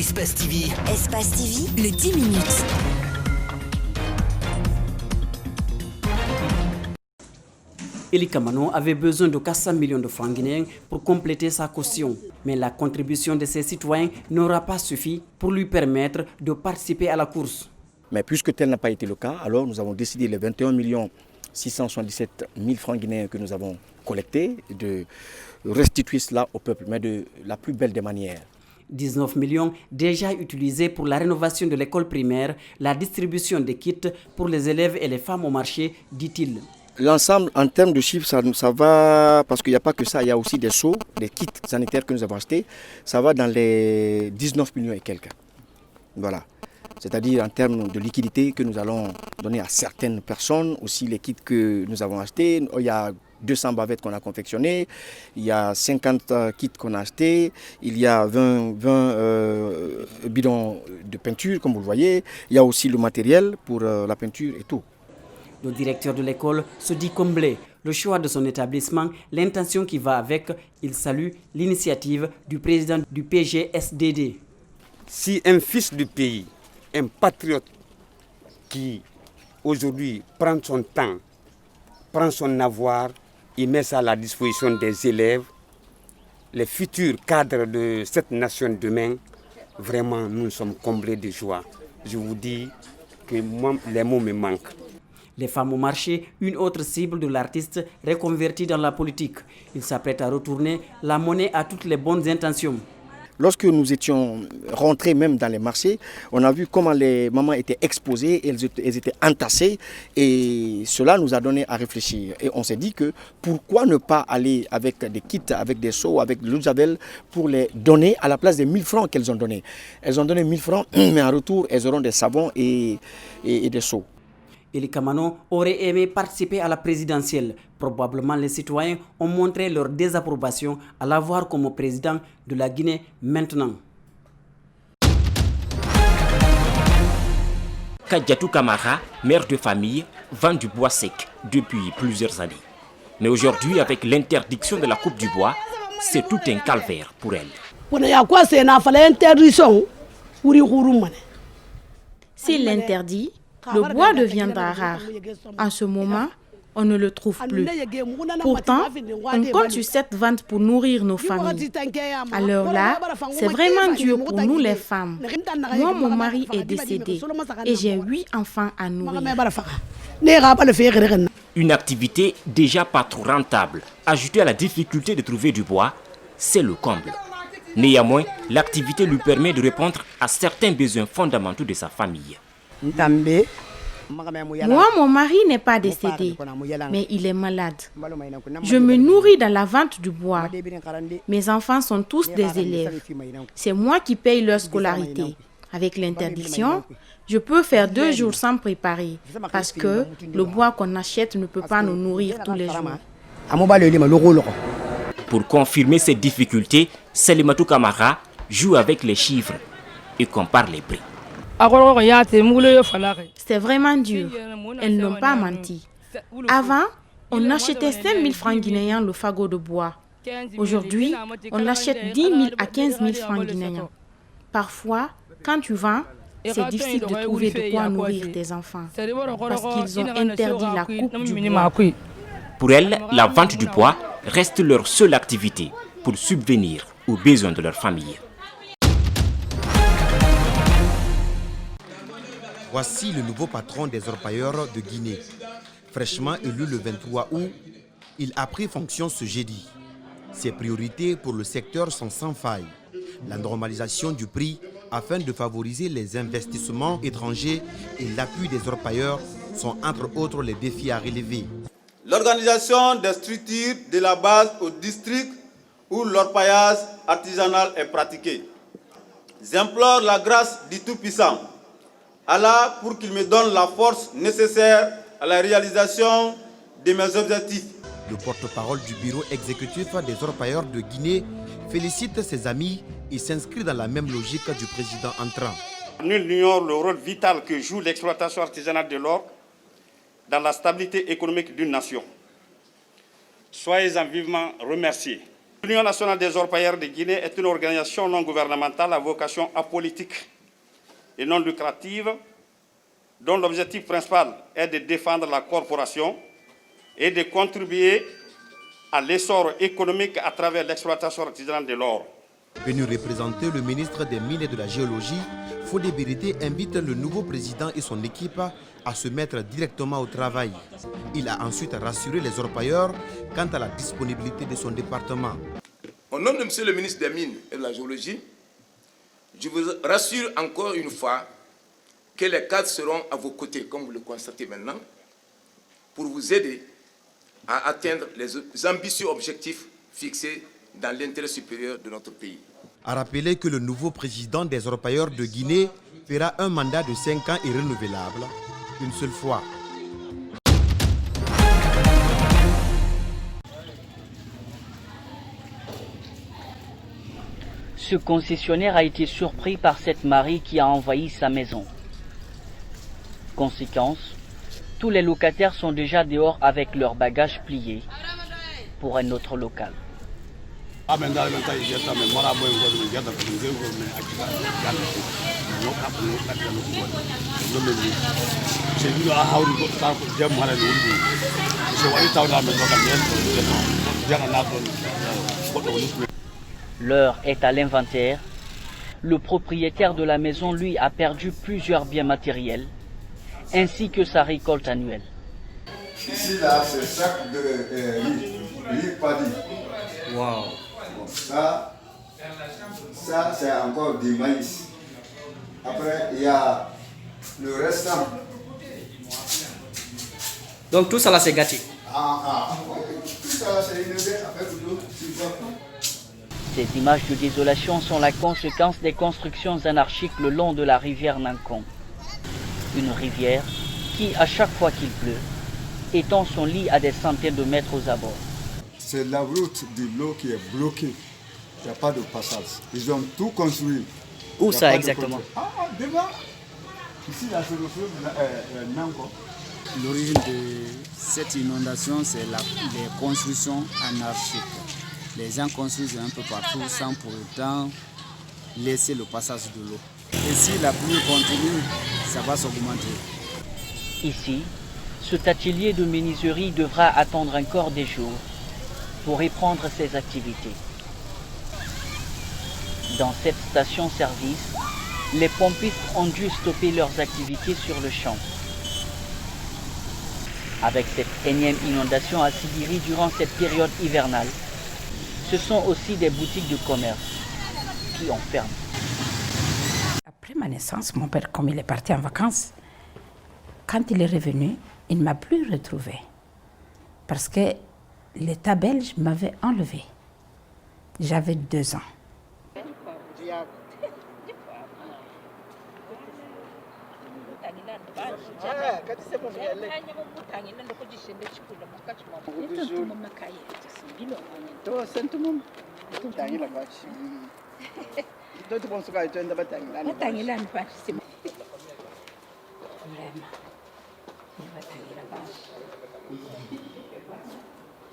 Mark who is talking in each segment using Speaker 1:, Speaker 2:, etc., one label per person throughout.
Speaker 1: Espace TV.
Speaker 2: Espace TV, les 10 minutes.
Speaker 3: Eli Kamano avait besoin de 400 millions de francs guinéens pour compléter sa caution. Mais la contribution de ses citoyens n'aura pas suffi pour lui permettre de participer à la course.
Speaker 4: Mais puisque tel n'a pas été le cas, alors nous avons décidé les 21 677 000 francs guinéens que nous avons collectés de restituer cela au peuple, mais de la plus belle des manières.
Speaker 3: 19 millions déjà utilisés pour la rénovation de l'école primaire, la distribution des kits pour les élèves et les femmes au marché, dit-il.
Speaker 4: L'ensemble, en termes de chiffres, ça va, parce qu'il n'y a pas que ça, il y a aussi des seaux, des kits sanitaires que nous avons achetés. Ça va dans les 19 millions et quelques. Voilà. C'est-à-dire en termes de liquidité que nous allons donner à certaines personnes, aussi les kits que nous avons achetés. Il y a 200 bavettes qu'on a confectionnées, il y a 50 kits qu'on a achetés, il y a 20 bidons de peinture, comme vous le voyez. Il y a aussi le matériel pour la peinture et tout.
Speaker 3: Le directeur de l'école se dit comblé. Le choix de son établissement, l'intention qui va avec, il salue l'initiative du président du PGSDD.
Speaker 5: Si un fils du pays, un patriote qui aujourd'hui prend son temps, prend son avoir, il met ça à la disposition des élèves, les futurs cadres de cette nation demain, vraiment nous sommes comblés de joie. Je vous dis que moi, les mots me manquent.
Speaker 3: Les femmes au marché, une autre cible de l'artiste reconverti dans la politique. Il s'apprête à retourner la monnaie à toutes les bonnes intentions.
Speaker 4: Lorsque nous étions rentrés même dans les marchés, on a vu comment les mamans étaient exposées, elles étaient entassées et cela nous a donné à réfléchir. Et on s'est dit que pourquoi ne pas aller avec des kits, avec des seaux, avec de l'eau de javel pour les donner à la place des 1000 francs qu'elles ont donnés. Elles ont donné 1000 francs, mais en retour, elles auront des savons et des seaux.
Speaker 3: Eli Kamano aurait aimé participer à la présidentielle. Probablement les citoyens ont montré leur désapprobation à l'avoir comme président de la Guinée maintenant.
Speaker 6: Kadiatou Kamara, mère de famille, vend du bois sec depuis plusieurs années. Mais aujourd'hui, avec l'interdiction de la coupe du bois, c'est tout un calvaire pour elle.
Speaker 7: S'il l'interdit, le bois deviendra rare. En ce moment, on ne le trouve plus. Pourtant, on compte sur cette vente pour nourrir nos familles. Alors là, c'est vraiment dur pour nous les femmes. Moi, mon mari est décédé et j'ai 8 enfants à nourrir.
Speaker 6: Une activité déjà pas trop rentable, ajoutée à la difficulté de trouver du bois, c'est le comble. Néanmoins, l'activité lui permet de répondre à certains besoins fondamentaux de sa famille.
Speaker 7: Moi, mon mari n'est pas décédé, mais il est malade. Je me nourris dans la vente du bois. Mes enfants sont tous des élèves. C'est moi qui paye leur scolarité. Avec l'interdiction, je peux faire 2 jours sans préparer parce que le bois qu'on achète ne peut pas nous nourrir tous les jours.
Speaker 6: Pour confirmer ces difficultés, Salimatou Kamara joue avec les chiffres et compare les prix.
Speaker 7: C'est vraiment dur. Elles n'ont pas menti. Avant, on achetait 5 000 francs guinéens le fagot de bois. Aujourd'hui, on achète 10 000 à 15 000 francs guinéens. Parfois, quand tu vends, c'est difficile de trouver de quoi nourrir tes enfants parce qu'ils ont interdit la coupe du bois.
Speaker 6: Pour elles, la vente du bois reste leur seule activité pour subvenir aux besoins de leur famille.
Speaker 8: Voici le nouveau patron des orpailleurs de Guinée. Fraîchement élu le 23 août, il a pris fonction ce jeudi. Ses priorités pour le secteur sont sans faille. La normalisation du prix afin de favoriser les investissements étrangers et l'appui des orpailleurs sont entre autres les défis à relever.
Speaker 9: L'organisation des structures de la base au district où l'orpaillage artisanal est pratiqué. J'implore la grâce du Tout-Puissant, Allah, pour qu'il me donne la force nécessaire à la réalisation de mes objectifs.
Speaker 8: Le porte-parole du bureau exécutif des orpailleurs de Guinée félicite ses amis et s'inscrit dans la même logique du président entrant.
Speaker 10: Nul n'ignore le rôle vital que joue l'exploitation artisanale de l'or dans la stabilité économique d'une nation. Soyez-en vivement remerciés. L'Union nationale des orpailleurs de Guinée est une organisation non gouvernementale à vocation apolitique et non lucrative, dont l'objectif principal est de défendre la corporation et de contribuer à l'essor économique à travers l'exploitation artisanale de l'or.
Speaker 8: Venu représenter le ministre des Mines et de la Géologie, Fodé Bérété invite le nouveau président et son équipe à se mettre directement au travail. Il a ensuite rassuré les orpailleurs quant à la disponibilité de son département.
Speaker 1: Au nom de Monsieur le ministre des Mines et de la Géologie, je vous rassure encore une fois que les cadres seront à vos côtés, comme vous le constatez maintenant, pour vous aider à atteindre les ambitieux objectifs fixés dans l'intérêt supérieur de notre pays.
Speaker 8: A rappeler que le nouveau président des orpailleurs de Guinée fera un mandat de 5 ans et renouvelable une seule fois.
Speaker 11: Ce concessionnaire a été surpris par cette marée qui a envahi sa maison. Conséquence, tous les locataires sont déjà dehors avec leurs bagages pliés pour un autre local. L'heure est à l'inventaire. Le propriétaire de la maison, lui, a perdu plusieurs biens matériels, ainsi que sa récolte annuelle.
Speaker 12: Ici, là, c'est sac de riz paddy.
Speaker 3: Wow.
Speaker 12: Bon, ça c'est encore du maïs. Après, il y a le restant.
Speaker 3: Donc tout ça là, c'est gâté.
Speaker 12: Tout ça là, c'est inondé avec l'eau.
Speaker 11: Ces images de désolation sont la conséquence des constructions anarchiques le long de la rivière Nancon. Une rivière qui, à chaque fois qu'il pleut, étend son lit à des centaines de mètres aux abords.
Speaker 12: C'est la route de l'eau qui est bloquée. Il n'y a pas de passage. Ils ont tout construit.
Speaker 3: Où ça exactement?
Speaker 12: Devant. Ici, là, c'est le fleuve Nancon.
Speaker 13: L'origine de cette inondation, c'est les constructions anarchiques. Les gens construisent un peu partout sans pour autant laisser le passage de l'eau. Et si la pluie continue, ça va s'augmenter.
Speaker 11: Ici, cet atelier de menuiserie devra attendre encore des jours pour reprendre ses activités. Dans cette station-service, les pompistes ont dû stopper leurs activités sur le champ. Avec cette énième inondation à Sibiri durant cette période hivernale, ce sont aussi des boutiques de commerce qui ont fermé.
Speaker 14: Après ma naissance, mon père, comme il est parti en vacances, quand il est revenu, il ne m'a plus retrouvée. Parce que l'État belge m'avait enlevée. J'avais 2 ans.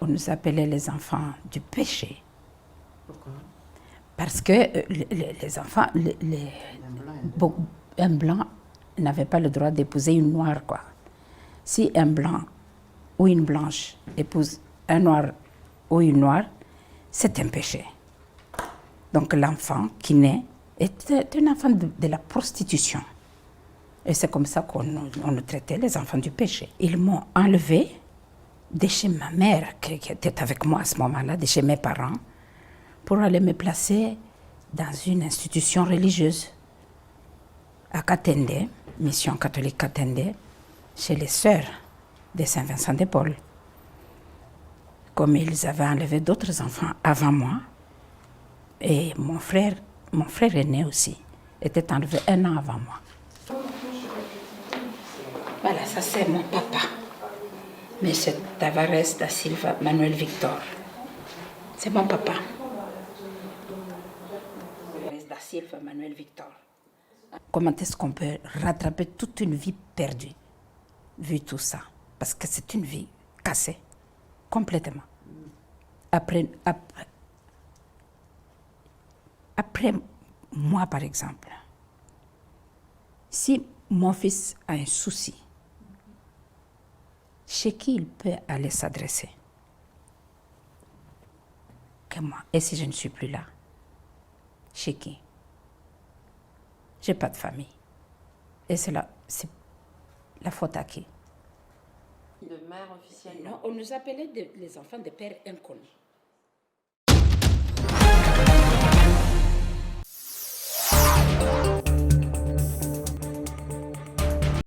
Speaker 14: On nous appelait les enfants du péché.
Speaker 3: Pourquoi?
Speaker 14: Parce que les enfants, un blanc n'avait pas le droit d'épouser une noire, quoi. Si un blanc ou une blanche épouse un noir ou une noire, c'est un péché. Donc l'enfant qui naît est un enfant de la prostitution. Et c'est comme ça qu'on nous traitait, les enfants du péché. Ils m'ont enlevé de chez ma mère, qui était avec moi à ce moment-là, de chez mes parents, pour aller me placer dans une institution religieuse à Katende, mission catholique Katende, chez les sœurs de Saint-Vincent de Paul. Comme ils avaient enlevé d'autres enfants avant moi, et mon frère aîné aussi, était enlevé 1 an avant moi. Voilà, ça c'est mon papa, M. Tavares da Silva Manuel Victor. C'est mon papa. Da Silva Manuel Victor. Comment est-ce qu'on peut rattraper toute une vie perdue, vu tout ça? Parce que c'est une vie cassée, complètement. Après, moi par exemple, si mon fils a un souci, chez qui il peut aller s'adresser? Que moi. Et si je ne suis plus là? Chez qui? J'ai pas de famille. Et c'est la faute à qui?
Speaker 15: De mère officielle.
Speaker 14: Non, on nous appelait les enfants de pères inconnus.